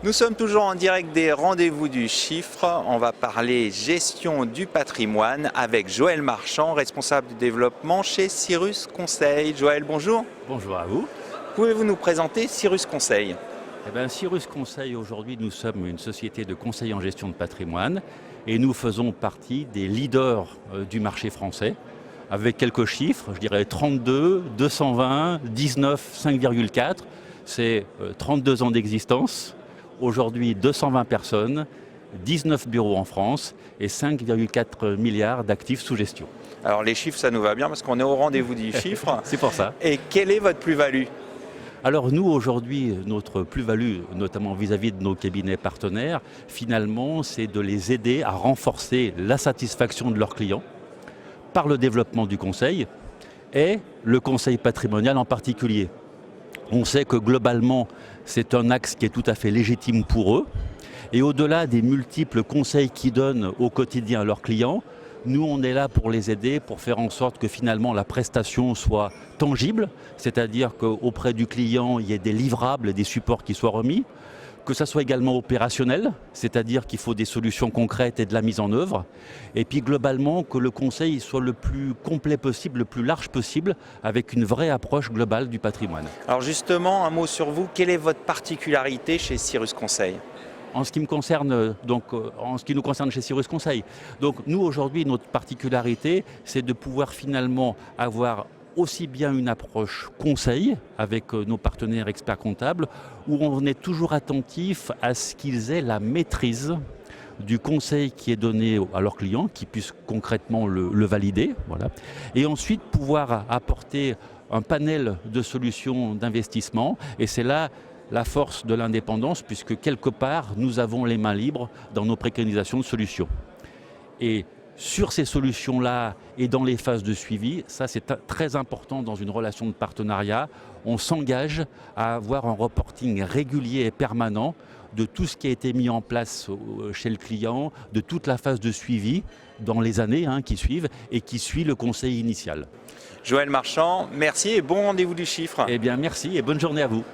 Nous sommes toujours en direct des rendez-vous du chiffre. On va parler gestion du patrimoine avec Joël Marchand, responsable du développement chez Cyrus Conseil. Joël, bonjour. Bonjour à vous. Pouvez-vous nous présenter Cyrus Conseil ? Cyrus Conseil, aujourd'hui, nous sommes une société de conseil en gestion de patrimoine et nous faisons partie des leaders du marché français avec quelques chiffres, je dirais 32, 220, 19, 5,4. C'est 32 ans d'existence. Aujourd'hui, 220 personnes, 19 bureaux en France et 5,4 milliards d'actifs sous gestion. Alors les chiffres, ça nous va bien parce qu'on est au rendez-vous du chiffre. C'est pour ça. Et quelle est votre plus-value ? Alors nous, aujourd'hui, notre plus-value, notamment vis-à-vis de nos cabinets partenaires, finalement, c'est de les aider à renforcer la satisfaction de leurs clients par le développement du conseil et le conseil patrimonial en particulier. On sait que globalement, c'est un axe qui est tout à fait légitime pour eux. Et au-delà des multiples conseils qu'ils donnent au quotidien à leurs clients, nous, on est là pour les aider, pour faire en sorte que finalement la prestation soit tangible, c'est-à-dire qu'auprès du client, il y ait des livrables et des supports qui soient remis, que ça soit également opérationnel, c'est-à-dire qu'il faut des solutions concrètes et de la mise en œuvre, et puis globalement que le conseil soit le plus complet possible, le plus large possible, avec une vraie approche globale du patrimoine. Alors justement, un mot sur vous, quelle est votre particularité chez Cyrus Conseil ? En ce qui me concerne, en ce qui nous concerne chez Cyrus Conseil. Donc nous aujourd'hui, notre particularité, c'est de pouvoir finalement avoir aussi bien une approche conseil avec nos partenaires experts comptables, où on est toujours attentif à ce qu'ils aient la maîtrise du conseil qui est donné à leurs clients, qui puissent concrètement le valider. Voilà. Et ensuite pouvoir apporter un panel de solutions d'investissement. Et c'est là la force de l'indépendance, puisque quelque part, nous avons les mains libres dans nos préconisations de solutions. Et sur ces solutions-là et dans les phases de suivi, ça c'est très important dans une relation de partenariat, on s'engage à avoir un reporting régulier et permanent de tout ce qui a été mis en place chez le client, de toute la phase de suivi dans les années qui suivent et qui suit le conseil initial. Joël Marchand, merci et bon rendez-vous du chiffre. Eh bien merci et bonne journée à vous.